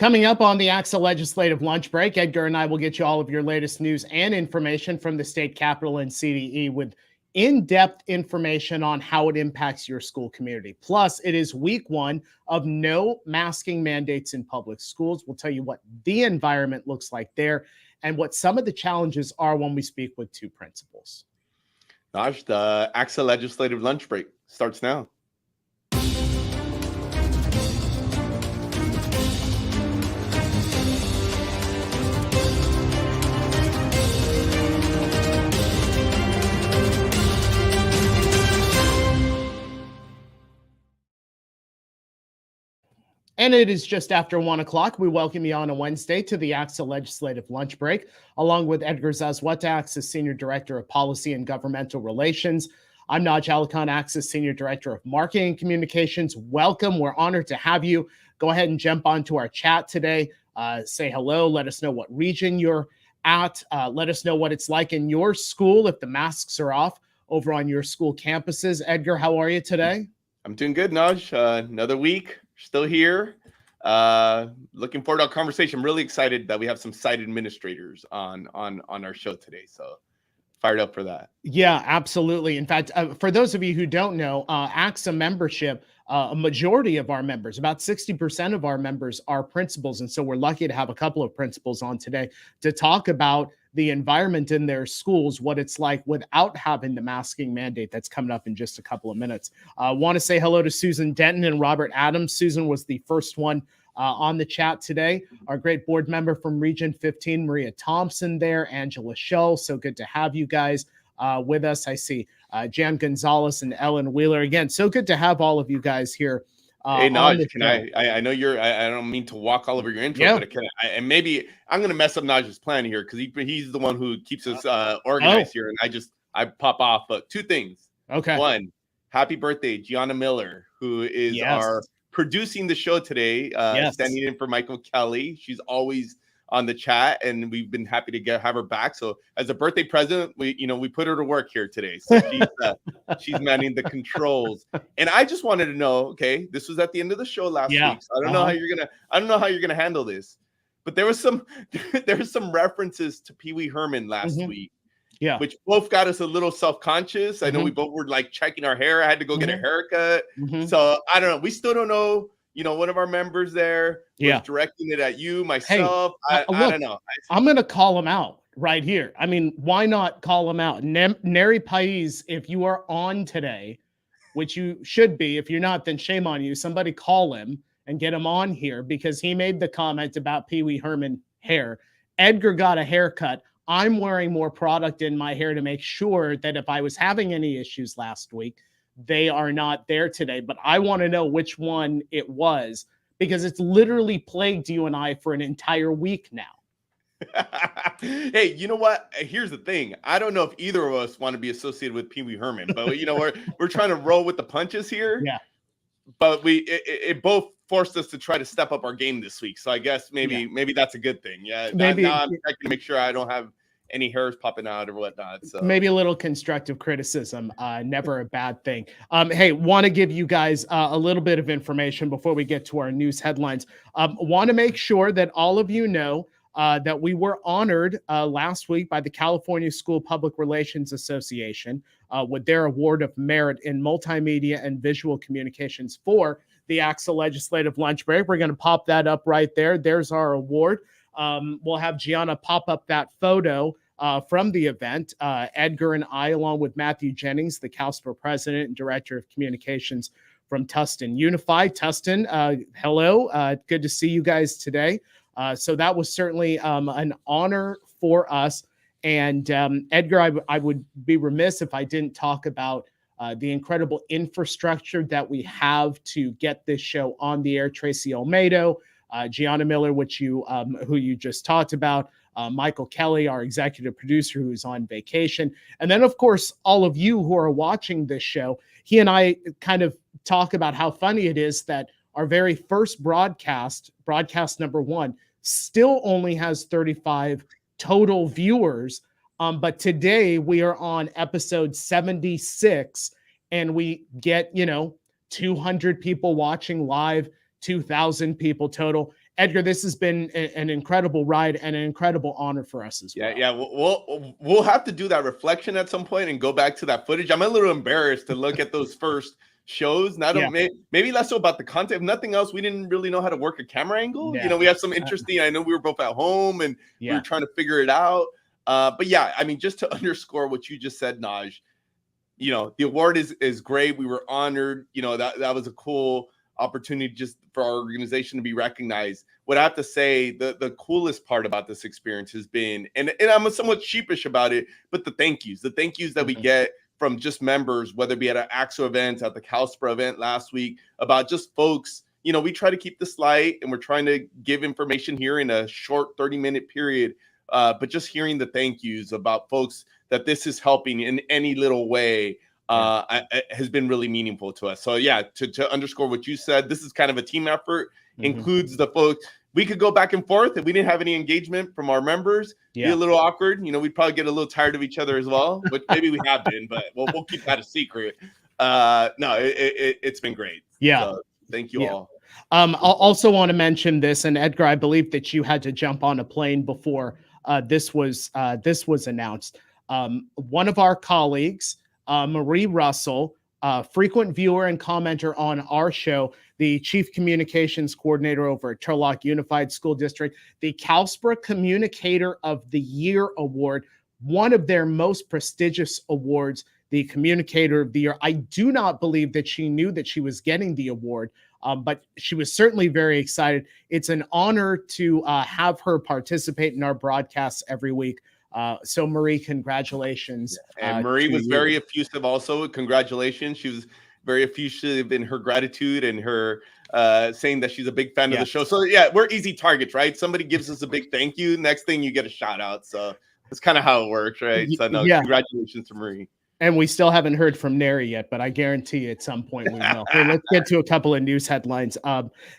Coming up on the ACSA legislative lunch break, Edgar and I will get you all of your latest news and information from the state capitol and CDE with in-depth information on how it impacts your school community. Plus, it is week one of no masking mandates in public schools. We'll tell you what the environment looks like there and what some of the challenges are when we speak with two principals. Naj, the ACSA legislative lunch break starts now. And it is just after 1 o'clock. We welcome you on a Wednesday to the ACSA Legislative Lunch Break, along with Edgar Zazweta, ACSA Senior Director of Policy and Governmental Relations. I'm Naj Alikhan, ACSA Senior Director of Marketing and Communications. Welcome. We're honored to have you. Go ahead and jump onto our chat today. Say hello. Let us know what region you're at. Let us know what it's like in your school if the masks are off over on your school campuses. Edgar, how are you today? I'm doing good, Naj. Another week. Still here. Looking forward to our conversation. I'm really excited that we have some site administrators on our show today. So fired up for that. Yeah, absolutely. In fact, for those of you who don't know, ACSA membership, a majority of our members, about 60% of our members are principals. And so we're lucky to have a couple of principals on today to talk about the environment in their schools, what it's like without having the masking mandate that's coming up in just a couple of minutes. I want to say hello to Susan Denton and Robert Adams. Susan was the first one on the chat today. Our great board member from Region 15, Maria Thompson there, Angela Shull. So good to have you guys with us. I see Jan Gonzalez and Ellen Wheeler. Again, so good to have all of you guys here. Hey, Naj, I know you're, I don't mean to walk all over your intro, but and maybe I'm going to mess up Naj's plan here because he's the one who keeps us organized here. And I pop off, but two things. Okay. One, happy birthday, Gianna Miller, who is our producing the show today, standing in for Michael Kelly. She's always on the chat, and we've been happy to have her back. So as a birthday present, we put her to work here today. So she's manning the controls. And I just wanted to know, okay, this was at the end of the show last week. So I don't know how you're gonna handle this. But there was some references to Pee Wee Herman last week. Yeah. Which both got us a little self-conscious. I know we both were like checking our hair. I had to go get a haircut. So I don't know. We still don't know. One of our members there was directing it at you, myself. Hey, I don't know. I'm going to call him out right here. I mean, why not call him out? Neri Pais, if you are on today, which you should be, if you're not, then shame on you. Somebody call him and get him on here because he made the comment about Pee Wee Herman hair. Edgar got a haircut. I'm wearing more product in my hair to make sure that if I was having any issues last week, they are not there today. But I want to know which one it was because it's literally plagued you and I for an entire week now. Hey, you know what? Here's the thing. I don't know if either of us want to be associated with Pee Wee Herman, but we're trying to roll with the punches here. Yeah. But it both forced us to try to step up our game this week. So I guess maybe that's a good thing. Yeah. Maybe now I'm checking to make sure I don't have any hairs popping out or whatnot. So maybe a little constructive criticism, never a bad thing. Hey, want to give you guys a little bit of information before we get to our news headlines. Want to make sure that all of you know that we were honored last week by the California School Public Relations Association with their award of merit in multimedia and visual communications for the ACSA Legislative Lunch Break. We're going to pop that up right there. There's our award. We'll have Gianna pop up that photo from the event. Edgar and I, along with Matthew Jennings, the CalSPA president and director of communications from Tustin Unified. Tustin, hello. Good to see you guys today. So that was certainly an honor for us. And Edgar, I would be remiss if I didn't talk about the incredible infrastructure that we have to get this show on the air. Tracy Olmedo, Gianna Miller, who you just talked about, Michael Kelly, our executive producer, who's on vacation. And then, of course, all of you who are watching this show. He and I kind of talk about how funny it is that our very first broadcast number one, still only has 35 total viewers. But today we are on episode 76 and we get, 200 people watching live, 2,000 people total. Edgar, this has been an incredible ride and an incredible honor for us as well. Yeah. We'll have to do that reflection at some point and go back to that footage. I'm a little embarrassed to look at those first shows. Maybe less so about the content. If nothing else, we didn't really know how to work a camera angle. Yeah. We have some interesting. I know we were both at home and we were trying to figure it out. But yeah, I mean, just to underscore what you just said, Naj, the award is great. We were honored. That was a cool opportunity just for our organization to be recognized. What I have to say, the coolest part about this experience has been, and I'm somewhat sheepish about it, but the thank yous that we get from just members, whether it be at an ACSA event, at the CalSPRA event last week, about just folks. We try to keep this light and we're trying to give information here in a short 30-minute period. But just hearing the thank yous about folks that this is helping in any little way has been really meaningful to us. So yeah, to underscore what you said, this is kind of a team effort, includes the folks. We could go back and forth if we didn't have any engagement from our members. Be a little awkward. We'd probably get a little tired of each other as well, which maybe we have been, but we'll keep that a secret. No, it's been great. Yeah. So, thank you all. I'll also want to mention this, and Edgar, I believe that you had to jump on a plane before this was announced. One of our colleagues, Marie Russell, frequent viewer and commenter on our show, the Chief Communications Coordinator over at Turlock Unified School District, the CalSPRA Communicator of the Year Award, one of their most prestigious awards, the Communicator of the Year. I do not believe that she knew that she was getting the award, but she was certainly very excited. It's an honor to have her participate in our broadcasts every week. So Marie, congratulations. And Marie was very effusive also. Congratulations. She was very effusive in her gratitude and her saying that she's a big fan of the show. So yeah, we're easy targets, right? Somebody gives us a big thank you. Next thing you get a shout out. So that's kind of how it works, right? So no, congratulations to Marie. And we still haven't heard from Neri yet, but I guarantee at some point we will. Hey, let's get to a couple of news headlines.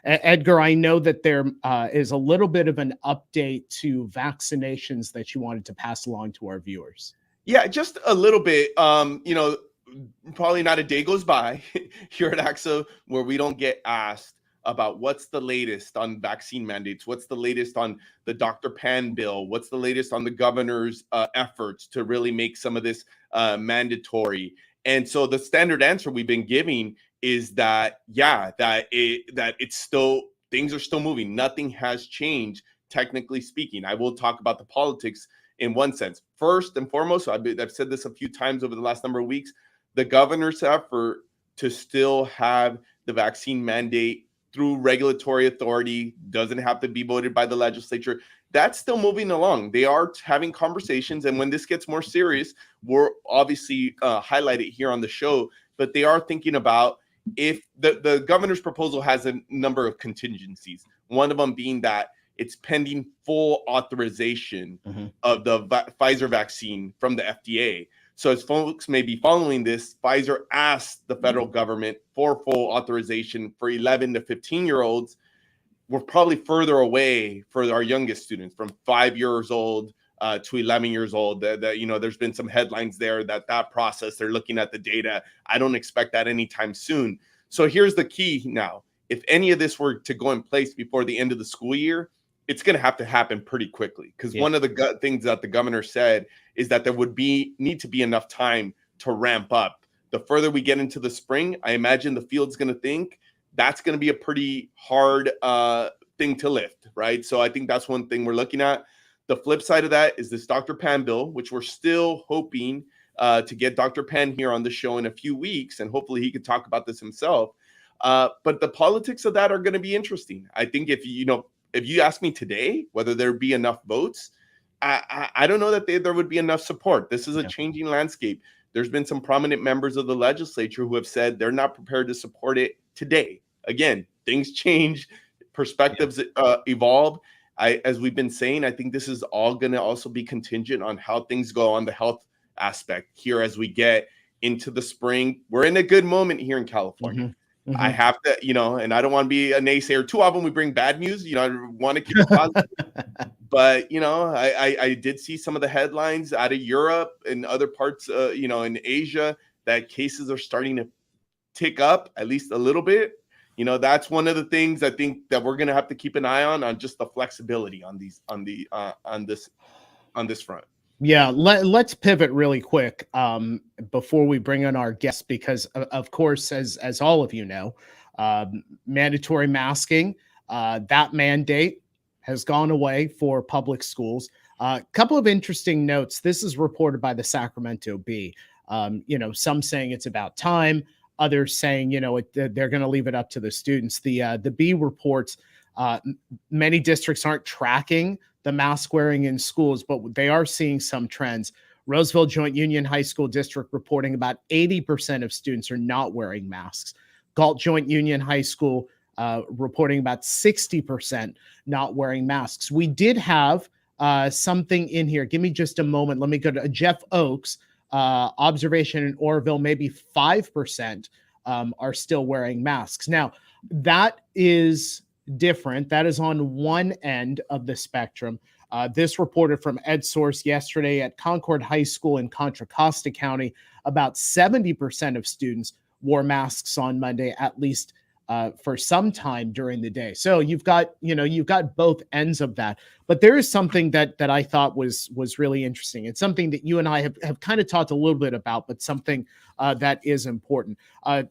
Edgar, I know that there is a little bit of an update to vaccinations that you wanted to pass along to our viewers. Yeah, just a little bit. Probably not a day goes by here at ACSA where we don't get asked about what's the latest on vaccine mandates, what's the latest on the Dr. Pan bill, what's the latest on the governor's efforts to really make some of this mandatory. And so the standard answer we've been giving is that, it's still, things are still moving. Nothing has changed, technically speaking. I will talk about the politics in one sense. First and foremost, I've said this a few times over the last number of weeks, the governor's effort to still have the vaccine mandate through regulatory authority, doesn't have to be voted by the legislature. That's still moving along. They are having conversations. And when this gets more serious, we'll obviously highlight it here on the show. But they are thinking about if the governor's proposal has a number of contingencies, one of them being that it's pending full authorization of the Pfizer vaccine from the FDA. So as folks may be following this, Pfizer asked the federal government for full authorization for 11 to 15-year-olds. We're probably further away for our youngest students from 5 years old to 11 years old. There's been some headlines there that process, they're looking at the data. I don't expect that anytime soon. So here's the key now. If any of this were to go in place before the end of the school year, it's going to have to happen pretty quickly because one of the things that the governor said is that there would need to be enough time to ramp up. The further we get into the spring, I imagine the field's going to think that's going to be a pretty hard thing to lift, right? So I think that's one thing we're looking at. The flip side of that is this Dr. Pan bill, which we're still hoping to get Dr. Pan here on the show in a few weeks, and hopefully he could talk about this himself. But the politics of that are going to be interesting. I think if you ask me today whether there'd be enough votes, I don't know that there would be enough support. This is a changing landscape. There's been some prominent members of the legislature who have said they're not prepared to support it today. Again, things change, perspectives evolve. As we've been saying, I think this is all going to also be contingent on how things go on the health aspect here as we get into the spring. We're in a good moment here in California. I have to, and I don't want to be a naysayer. Too often we bring bad news. I want to keep it positive. But, I did see some of the headlines out of Europe and other parts, in Asia that cases are starting to tick up at least a little bit. You know, that's one of the things I think that we're going to have to keep an eye on just the flexibility on this front. Yeah, let's pivot really quick before we bring in our guests, because of course, as all of you know, mandatory masking, that mandate has gone away for public schools. A couple of interesting notes. This is reported by the Sacramento Bee. Some saying it's about time, others saying, they're going to leave it up to the students. The Bee reports many districts aren't tracking the mask wearing in schools, but they are seeing some trends. Roseville Joint Union High School District reporting about 80% of students are not wearing masks. Galt Joint Union High School reporting about 60% not wearing masks. We did have something in here. Give me just a moment. Let me go to Jeff Oakes. Observation in Oroville, maybe 5% are still wearing masks. Now, that is different. That is on one end of the spectrum. This reported from EdSource yesterday at Concord High School in Contra Costa County. About 70% of students wore masks on Monday, at least for some time during the day. So you've got both ends of that. But there is something that I thought was really interesting. It's something that you and I have kind of talked a little bit about, but something that is important.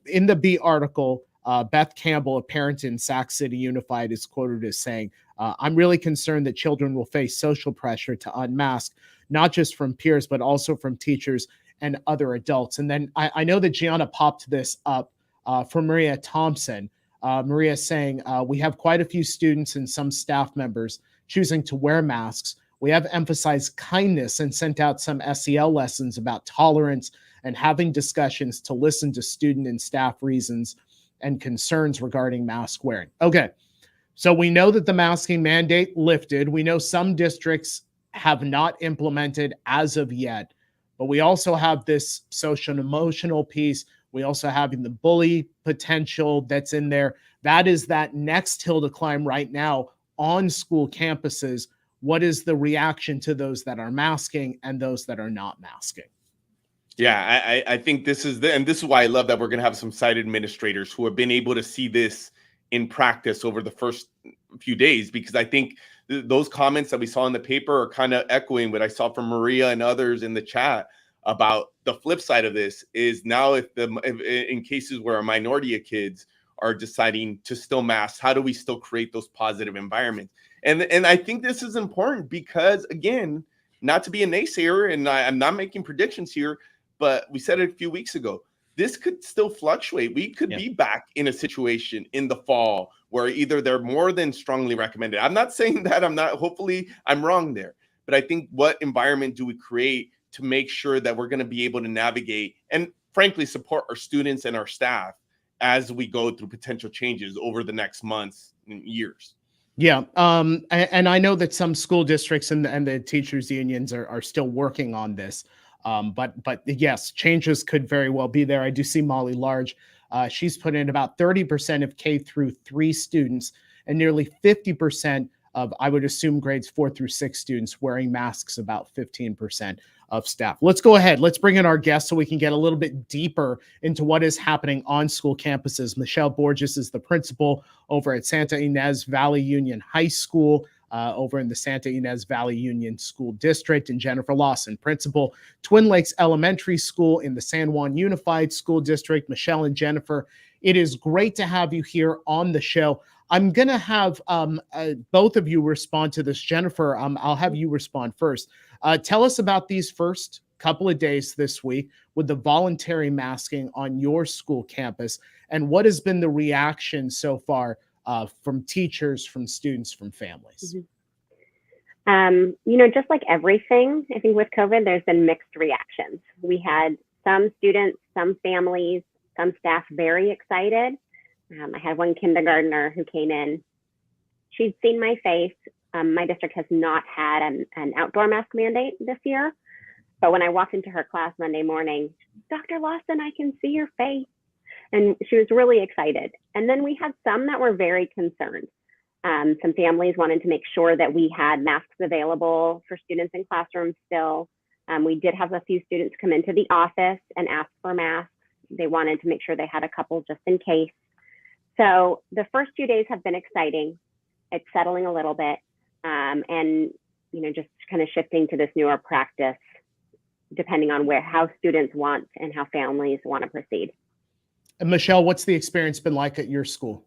In the Bee article, Beth Campbell, a parent in Sac City Unified, is quoted as saying, I'm really concerned that children will face social pressure to unmask, not just from peers, but also from teachers and other adults. And then I know that Gianna popped this up from Maria Thompson. Maria saying, we have quite a few students and some staff members choosing to wear masks. We have emphasized kindness and sent out some SEL lessons about tolerance and having discussions to listen to student and staff reasons and concerns regarding mask wearing. Okay, so we know that the masking mandate lifted. We know some districts have not implemented as of yet, but we also have this social and emotional piece. We also have the bully potential that's in there. That is that next hill to climb right now on school campuses. What is the reaction to those that are masking and those that are not masking? Yeah, I think this is why I love that we're going to have some site administrators who have been able to see this in practice over the first few days, because I think those comments that we saw in the paper are kind of echoing what I saw from Maria and others in the chat about the flip side of this is now if in cases where a minority of kids are deciding to still mask, how do we still create those positive environments? And I think this is important because, again, not to be a naysayer, and I'm not making predictions here, but we said it a few weeks ago, this could still fluctuate. We could be back in a situation in the fall where either they're more than strongly recommended. I'm not saying that, hopefully I'm wrong there, but I think what environment do we create to make sure that we're going to be able to navigate and frankly support our students and our staff as we go through potential changes over the next months and years. Yeah. And I know that some school districts and the teachers unions are still working on this. But yes, changes could very well be there. I do see Molly Large. She's put in about 30% of K through 3 students and nearly 50% of, I would assume, grades 4 through 6 students wearing masks, about 15% of staff. Let's go ahead. Let's bring in our guests so we can get a little bit deeper into what is happening on school campuses. Michele Borges is the principal over at Santa Ynez Valley Union High School, over in the Santa Ynez Valley Union School District, and Jennifer Lawson, principal, Twin Lakes Elementary School in the San Juan Unified School District. Michele and Jennifer, it is great to have you here on the show. I'm going to have both of you respond to this. Jennifer, I'll have you respond first. Tell us about these first couple of days this week with the voluntary masking on your school campus, and what has been the reaction so far from teachers, from students, from families? Just like everything, I think with COVID, there's been mixed reactions. We had some students, some families, some staff very excited. I had one kindergartner who came in. She'd seen my face. My district has not had an outdoor mask mandate this year. But when I walked into her class Monday morning, Dr. Lawson, I can see your face. And she was really excited. And then we had some that were very concerned. Some families wanted to make sure that we had masks available for students in classrooms still. We did have a few students come into the office and ask for masks. They wanted to make sure they had a couple just in case. So the first few days have been exciting. It's settling a little bit, and just kind of shifting to this newer practice, depending on how students want and how families want to proceed. And Michele, what's the experience been like at your school?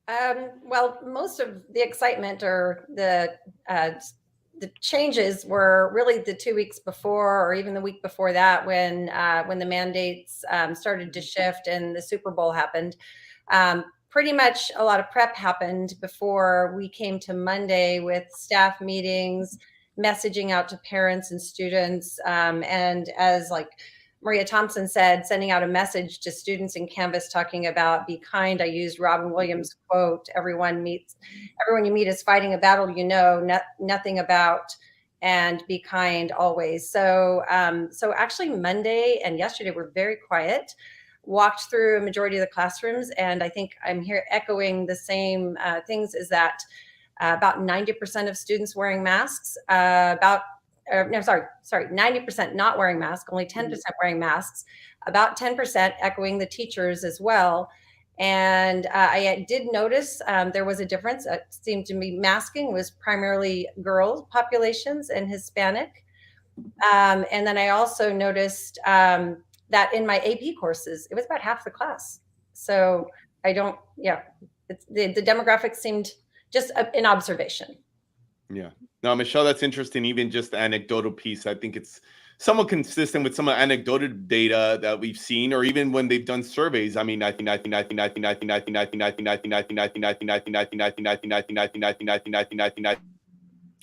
Well, most of the excitement or the changes were really the 2 weeks before, or even the week before that, when the mandates started to shift and the Super Bowl happened. Pretty much a lot of prep happened before we came to Monday, with staff meetings, messaging out to parents and students, and as like Maria Thompson said, sending out a message to students in Canvas talking about "be kind." I used Robin Williams' quote, everyone you meet is fighting a battle you know nothing about, and be kind always. So actually Monday and yesterday were very quiet. Walked through a majority of the classrooms, and I think I'm here echoing the same things, is that about 90% of students wearing masks, 90% not wearing masks, only 10% wearing masks, about 10% echoing the teachers as well. And I did notice there was a difference. It seemed to me masking was primarily girl populations and Hispanic. And then I also noticed that in my AP courses, it was about half the class. So the demographics seemed just an observation. Yeah. Now, Michele, that's interesting. Even just the anecdotal piece, I think it's somewhat consistent with some of the anecdotal data that we've seen, or even when they've done surveys. I mean,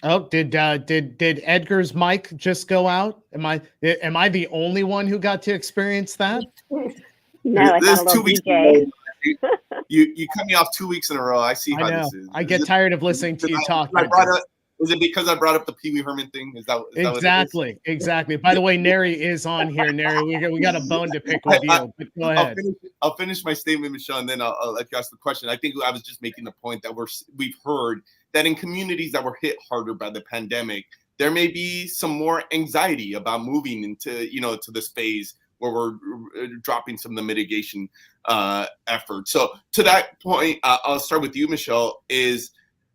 Oh, did Edgar's mic just go out? Am I the only one who got to experience that? No, I thought a little DJ. You cut me off 2 weeks in a row. I see how this is. I get tired of listening to you talk. Is it because I brought up the Pee Wee Herman thing? Is that exactly? Exactly. By the way, Neri is on here. Neri, we got a bone to pick with you. But go ahead. I'll finish my statement, Michele, and then I'll let you ask the question. I think I was just making the point that we've heard that in communities that were hit harder by the pandemic, there may be some more anxiety about moving into to this phase where we're dropping some of the mitigation efforts. So to that point, I'll start with you, Michele.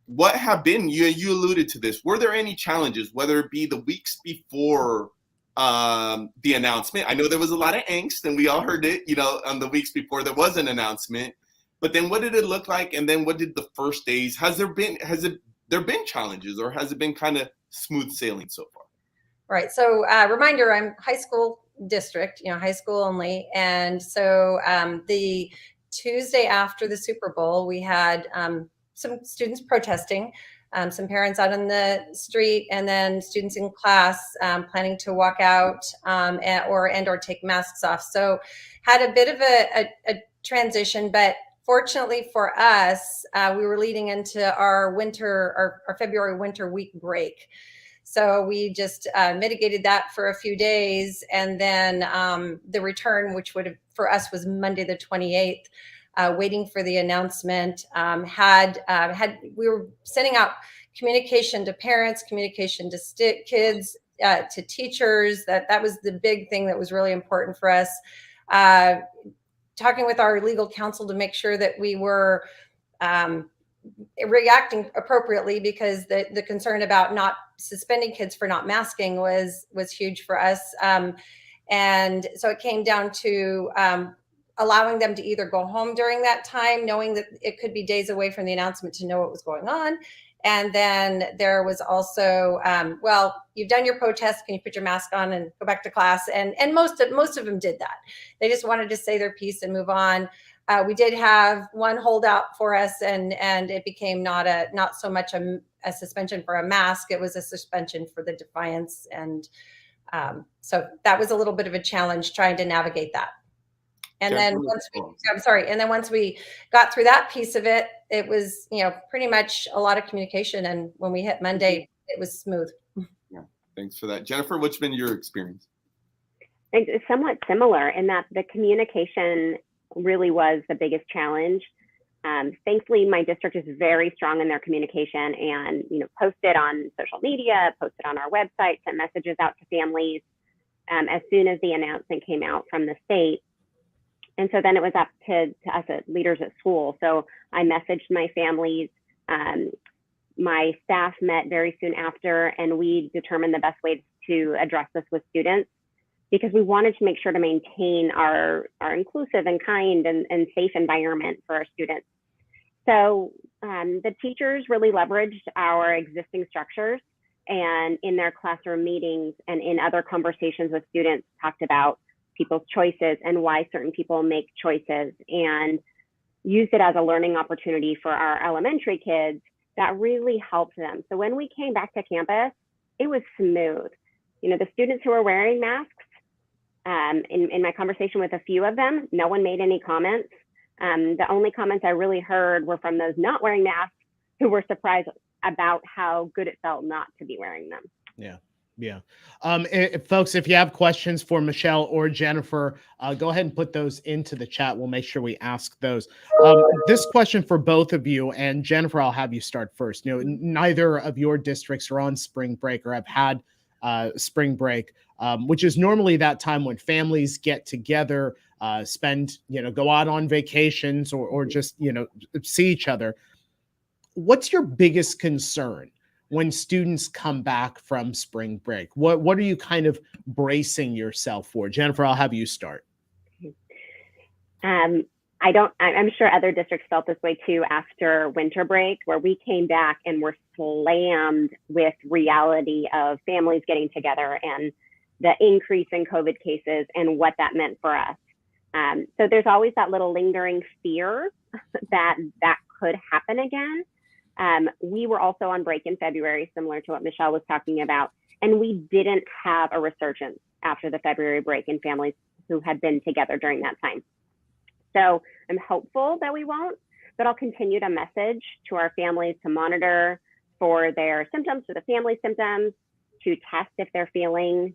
What have been, you alluded to this, were there any challenges, whether it be the weeks before the announcement? I know there was a lot of angst, and we all heard it, on the weeks before there was an announcement. But then what did it look like? And then what did the first days, has there been challenges, or has it been kind of smooth sailing so far? Right. So reminder, I'm high school district, high school only. And so the Tuesday after the Super Bowl, we had some students protesting, some parents out on the street, and then students in class planning to walk out or take masks off. So had a bit of a transition, but fortunately for us, we were leading into our February winter week break. So we just mitigated that for a few days, and then the return, which for us was Monday the 28th. Waiting for the announcement, we were sending out communication to parents, communication to kids, to teachers. That was the big thing that was really important for us. Talking with our legal counsel to make sure that we were reacting appropriately, because the concern about not suspending kids for not masking was huge for us. And so it came down to allowing them to either go home during that time, knowing that it could be days away from the announcement, to know what was going on. And then there was also, you've done your protest, can you put your mask on and go back to class? And most of them did that. They just wanted to say their piece and move on. We did have one holdout for us, and it became not so much a suspension for a mask. It was a suspension for the defiance. And so that was a little bit of a challenge trying to navigate that. And then once we got through that piece of it, it was, pretty much a lot of communication. And when we hit Monday, it was smooth. Yeah. Thanks for that. Jennifer, what's been your experience? It's somewhat similar in that the communication really was the biggest challenge. Thankfully, my district is very strong in their communication, and, posted on social media, posted on our website, sent messages out to families as soon as the announcement came out from the state. And so then it was up to us as leaders at school. So I messaged my families. My staff met very soon after, and we determined the best way to address this with students, because we wanted to make sure to maintain our inclusive and kind and safe environment for our students. So the teachers really leveraged our existing structures, and in their classroom meetings and in other conversations with students talked about people's choices and why certain people make choices, and used it as a learning opportunity for our elementary kids that really helped them. So when we came back to campus, it was smooth. You know, the students who were wearing masks, in my conversation with a few of them, no one made any comments. The only comments I really heard were from those not wearing masks who were surprised about how good it felt not to be wearing them. Yeah. Yeah. Folks, if you have questions for Michele or Jennifer, go ahead and put those into the chat. We'll make sure we ask those. This question for both of you, and Jennifer, I'll have you start first. You know, neither of your districts are on spring break or have had spring break, which is normally that time when families get together, spend, you know, go out on vacations or just, you know, see each other. What's your biggest concern when students come back from spring break? What are you kind of bracing yourself for? Jennifer, I'll have you start. I'm sure other districts felt this way too after winter break, where we came back and were slammed with reality of families getting together and the increase in COVID cases and what that meant for us. So there's always that little lingering fear that could happen again. We were also on break in February, similar to what Michele was talking about, and we didn't have a resurgence after the February break in families who had been together during that time. So I'm hopeful that we won't, but I'll continue to message to our families to monitor for their symptoms, for the family symptoms, to test if they're feeling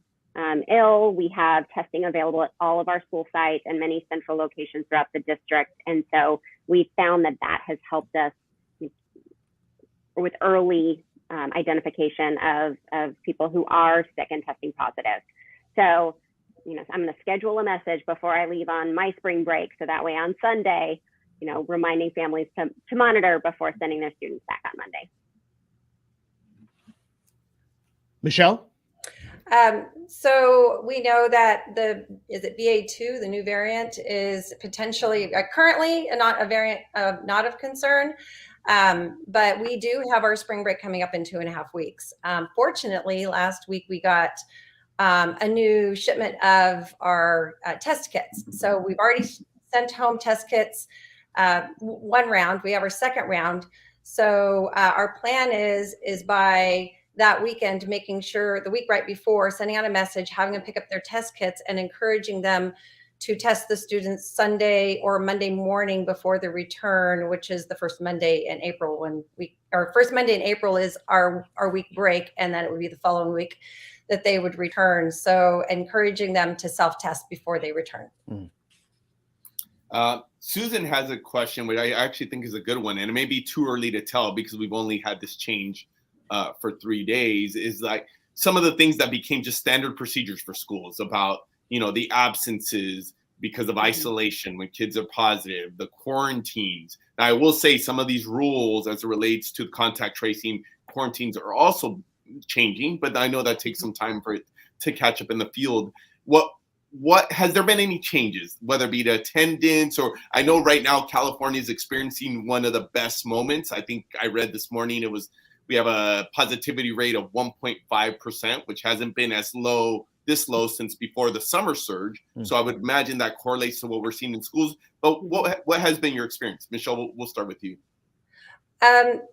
ill. We have testing available at all of our school sites and many central locations throughout the district. And so we found that has helped us with early identification of people who are sick and testing positive. So, you know, I'm going to schedule a message before I leave on my spring break, so that way on Sunday, you know, reminding families to monitor before sending their students back on Monday. Michele? So we know that is it BA2, the new variant, is potentially currently not a variant not of concern. But we do have our spring break coming up in 2.5 weeks. Fortunately, last week we got a new shipment of our test kits. So we've already sent home test kits, one round. We have our second round. So our plan is by that weekend, making sure the week right before, sending out a message, having them pick up their test kits and encouraging them to test the students Sunday or Monday morning before the return, which is the first Monday in April. Our first Monday in April is our week break, and then it would be the following week that they would return. So encouraging them to self-test before they return. Susan has a question, which I actually think is a good one, and it may be too early to tell because we've only had this change for 3 days, is like some of the things that became just standard procedures for schools about, you know, the absences because of isolation when kids are positive, the quarantines. Now, I will say some of these rules as it relates to contact tracing, quarantines are also changing, but I know that takes some time for it to catch up in the field. What has there been any changes, whether it be to attendance, or I know right now California is experiencing one of the best moments. I think I read this morning we have a positivity rate of 1.5%, which hasn't been this low since before the summer surge. So I would imagine that correlates to what we're seeing in schools. But what has been your experience? Michele, we'll start with you.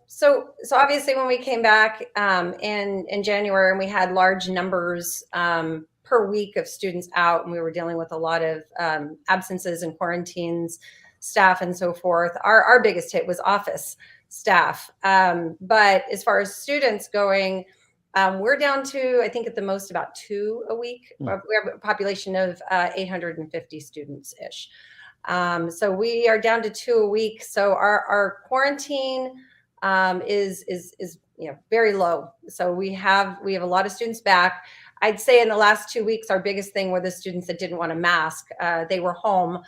So obviously when we came back in January and we had large numbers per week of students out, and we were dealing with a lot of absences and quarantines, staff and so forth, our biggest hit was office staff. But as far as students going, we're down to, I think at the most about 2 a week. We have a population of 850 students-ish. So we are down to 2 a week. So our quarantine is very low. So we have a lot of students back. I'd say in the last 2 weeks, our biggest thing were the students that didn't want to mask. They were home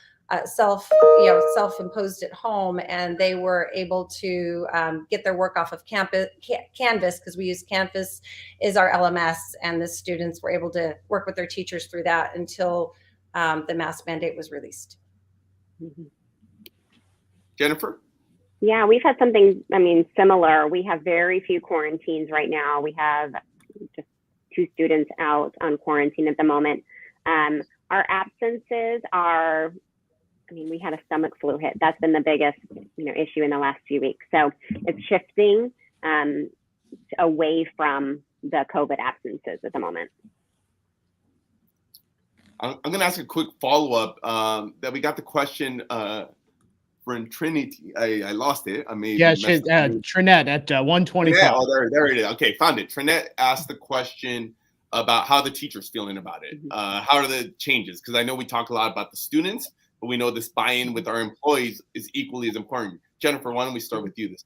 self-imposed at home, and they were able to get their work off of Canvas, because we use Canvas is our LMS, and the students were able to work with their teachers through that until the mask mandate was released. Jennifer? Yeah, we've had something, similar. We have very few quarantines right now. We have just 2 students out on quarantine at the moment. Our absences are, we had a stomach flu hit. That's been the biggest, issue in the last few weeks. So it's shifting away from the COVID absences at the moment. I'm going to ask a quick follow-up that we got the question for Trinity. I lost it. I mean, yeah, Trinette at 125. Yeah, there it is. Okay, found it. Trinette asked the question about how the teachers feeling about it. How are the changes? Because I know we talk a lot about the students, but we know this buy-in with our employees is equally as important. Jennifer, why don't we start with you this?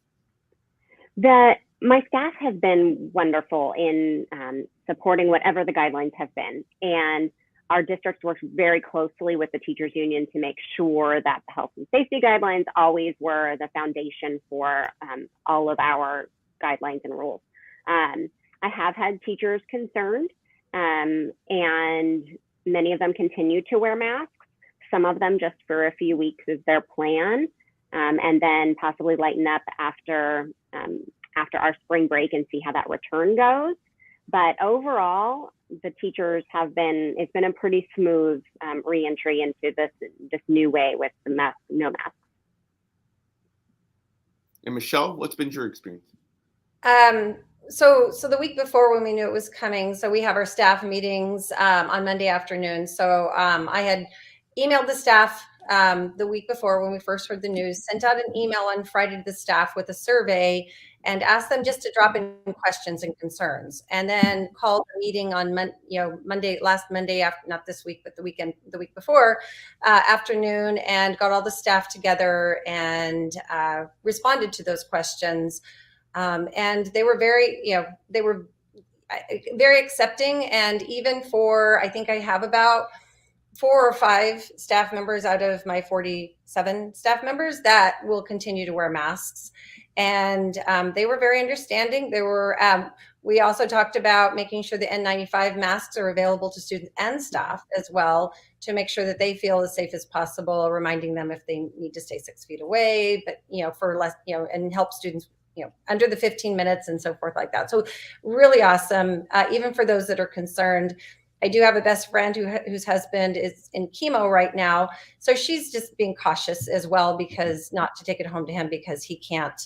My staff has been wonderful in supporting whatever the guidelines have been. And our district works very closely with the teachers union to make sure that the health and safety guidelines always were the foundation for all of our guidelines and rules. I have had teachers concerned, and many of them continue to wear masks. Some of them just for a few weeks is their plan, and then possibly lighten up after our spring break and see how that return goes. But overall, the teachers it's been a pretty smooth re-entry into this new way with the mask, no masks. And Michele, what's been your experience? So the week before, when we knew it was coming, so we have our staff meetings on Monday afternoon. So I had emailed the staff the week before when we first heard the news, sent out an email on Friday to the staff with a survey and asked them just to drop in questions and concerns, and then called a meeting on last Monday, after, not this week, but the week before afternoon, and got all the staff together and responded to those questions. And they were very accepting. And even I think I have about 4 or 5 staff members out of my 47 staff members that will continue to wear masks. And they were very understanding. We also talked about making sure the N95 masks are available to students and staff as well, to make sure that they feel as safe as possible, reminding them if they need to stay 6 feet away, but for less, and help students under the 15 minutes and so forth like that. So really awesome. Even for those that are concerned. I do have a best friend whose husband is in chemo right now. So she's just being cautious as well, because not to take it home to him, because he can't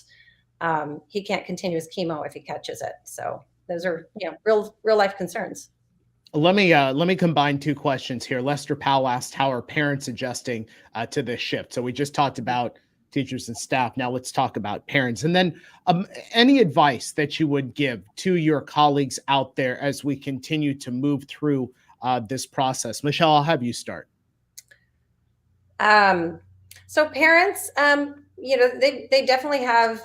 continue his chemo if he catches it. So those are, real life concerns. Let me combine 2 questions here. Lester Powell asked, how are parents adjusting to this shift? So we just talked about teachers and staff. Now let's talk about parents. And then any advice that you would give to your colleagues out there as we continue to move through this process. Michele, I'll have you start. So parents, they definitely have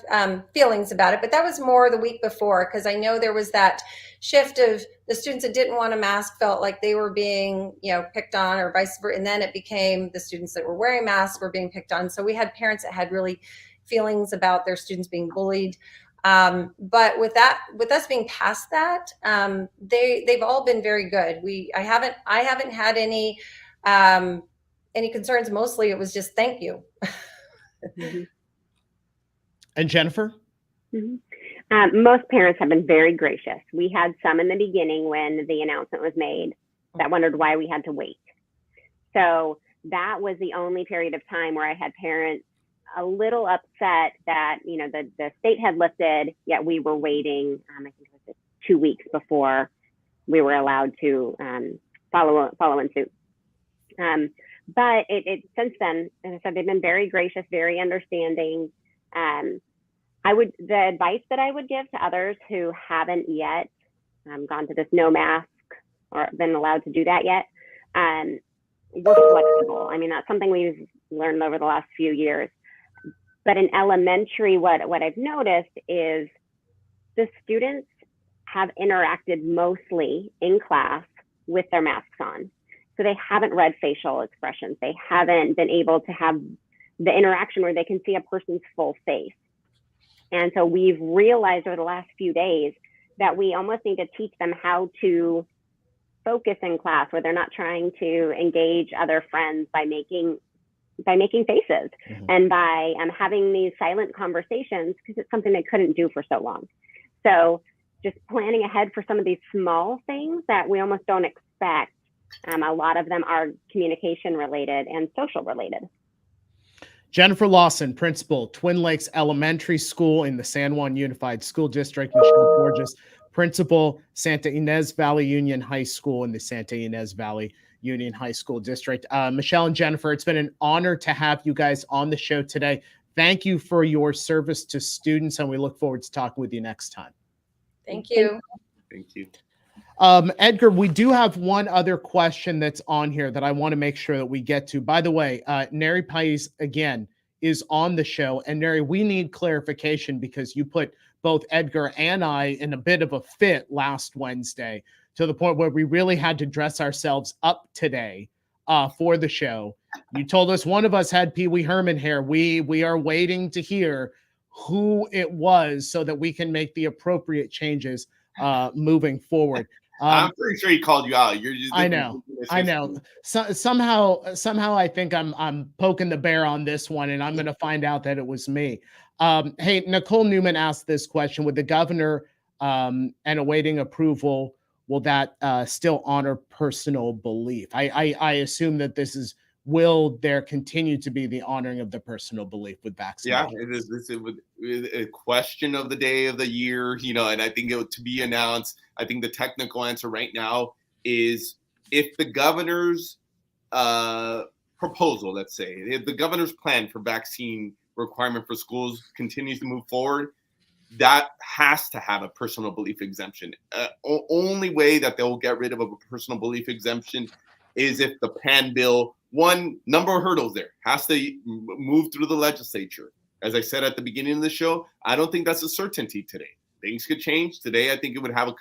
feelings about it, but that was more the week before, because I know there was that shift of the students that didn't want a mask felt like they were being, picked on, or vice versa. And then it became the students that were wearing masks were being picked on. So we had parents that had really feelings about their students being bullied. But with us being past that, they've all been very good. I haven't had any concerns. Mostly it was just thank you. Mm-hmm. And Jennifer? Mm-hmm. Most parents have been very gracious. We had some in the beginning when the announcement was made that wondered why we had to wait. So that was the only period of time where I had parents a little upset that, the state had lifted, yet we were waiting, I think it was 2 weeks before we were allowed to follow in suit. But it since then, as I said, they've been very gracious, very understanding. The advice that I would give to others who haven't yet gone to this no mask or been allowed to do that yet, we're flexible. That's something we've learned over the last few years. But in elementary, what I've noticed is the students have interacted mostly in class with their masks on. So they haven't read facial expressions. They haven't been able to have the interaction where they can see a person's full face. And so we've realized over the last few days that we almost need to teach them how to focus in class, where they're not trying to engage other friends by making faces and by having these silent conversations, because it's something they couldn't do for so long. So just planning ahead for some of these small things that we almost don't expect. A lot of them are communication related and social related. Jennifer Lawson, principal, Twin Lakes Elementary School in the San Juan Unified School District. Michele Borges, principal, Santa Ynez Valley Union High School in the Santa Ynez Valley Union High School District. Michele and Jennifer, it's been an honor to have you guys on the show today. Thank you for your service to students, and we look forward to talking with you next time. Thank you. Thank you. Edgar, we do have one other question that's on here that I want to make sure that we get to. By the way, Neri Pais, again, is on the show. And Neri, we need clarification because you put both Edgar and I in a bit of a fit last Wednesday, to the point where we really had to dress ourselves up today for the show. You told us one of us had Pee Wee Herman hair. We are waiting to hear who it was so that we can make the appropriate changes moving forward. I'm pretty sure he called you out. You're just I know. So, somehow I think I'm poking the bear on this one, and I'm going to find out that it was me. Hey, Nicole Newman asked this question: with the governor and awaiting approval, will that still honor personal belief? I assume that this is, will there continue to be the honoring of the personal belief with vaccination? Yeah, it is. This is a question of the day of the year, and I think to be announced. I think the technical answer right now is if the governor's proposal, let's say, if the governor's plan for vaccine requirement for schools continues to move forward, that has to have a personal belief exemption. Only way that they'll get rid of a personal belief exemption is if the PAN bill, one number of hurdles there, has to move through the legislature. As I said at the beginning of the show, I don't think that's a certainty today. Things could change. Today, I think it would have a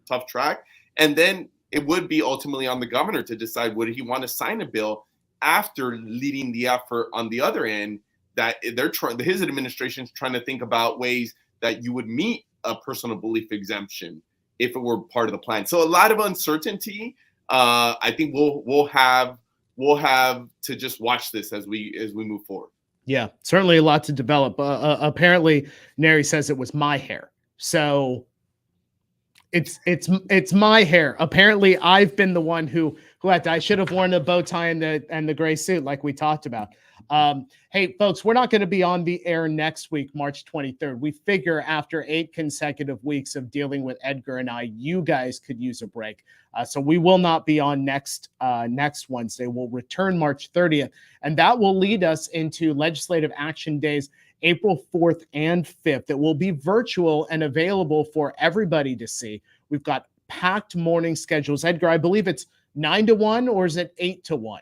tough track. And then it would be ultimately on the governor to decide would he want to sign a bill after leading the effort on the other end, that his administration is trying to think about ways that you would meet a personal belief exemption if it were part of the plan. So a lot of uncertainty. I think we'll have to just watch this as we move forward. Yeah, certainly a lot to develop. Apparently, Neri says it was my hair. So it's my hair. Apparently, I've been the one who had to, I should have worn a bow tie and the gray suit like we talked about. Hey, folks, we're not going to be on the air next week, March 23rd. We figure after 8 consecutive weeks of dealing with Edgar and I, you guys could use a break. So we will not be on next Wednesday. We'll return March 30th, and that will lead us into Legislative Action Days, April 4th and 5th. It will be virtual and available for everybody to see. We've got packed morning schedules. Edgar, I believe it's 9 to 1, or is it 8 to 1?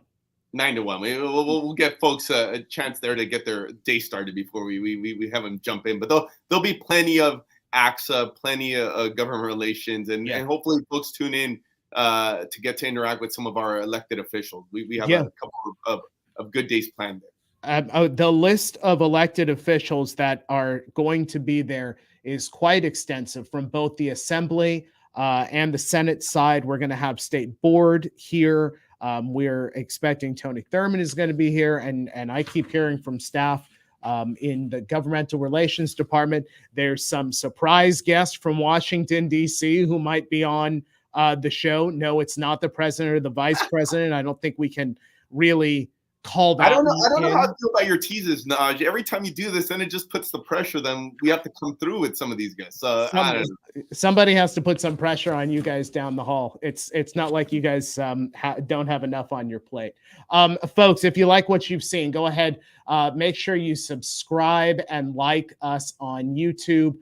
9 to 1. We'll get folks a chance there to get their day started before we have them jump in. But there'll be plenty of ACSA, plenty of government relations, and hopefully folks tune in to get to interact with some of our elected officials. We have a couple of good days planned there. The list of elected officials that are going to be there is quite extensive from both the Assembly and the Senate side. We're going to have State Board here. We're expecting Tony Thurmond is going to be here, and I keep hearing from staff in the Governmental Relations Department. There's some surprise guests from Washington, D.C. who might be on the show. No, it's not the president or the vice president. I don't think we can really call that. I don't know how to feel about your teases, Naj. Every time you do this, then it just puts the pressure. Then we have to come through with some of these guys. So somebody has to put some pressure on you guys down the hall. It's not like you guys don't have enough on your plate. Folks, if you like what you've seen, go ahead. Make sure you subscribe and like us on YouTube.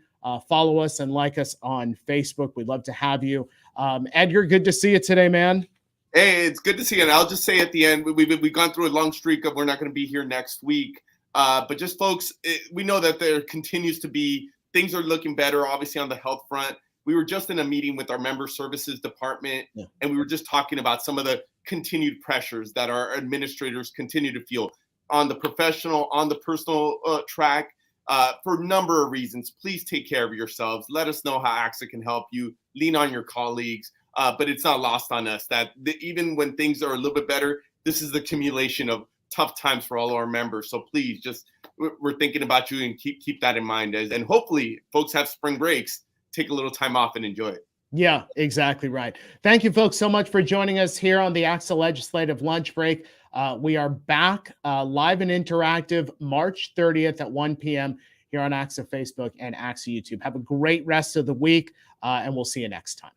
Follow us and like us on Facebook. We'd love to have you. Edgar, good to see you today, man. Hey, it's good to see you. And I'll just say at the end, we've gone through a long streak of we're not going to be here next week. But just folks, we know that there continues to be things are looking better, obviously, on the health front. We were just in a meeting with our member services department, and we were just talking about some of the continued pressures that our administrators continue to feel on the professional, on the personal track, for a number of reasons. Please take care of yourselves. Let us know how ACSA can help you. Lean on your colleagues. But it's not lost on us that even when things are a little bit better, this is the accumulation of tough times for all our members. So please, we're thinking about you, and keep that in mind. And hopefully folks have spring breaks, take a little time off and enjoy it. Yeah, exactly right. Thank you folks so much for joining us here on the ACSA Legislative Lunch Break. We are back live and interactive March 30th at 1 p.m. here on ACSA Facebook and ACSA YouTube. Have a great rest of the week, and we'll see you next time.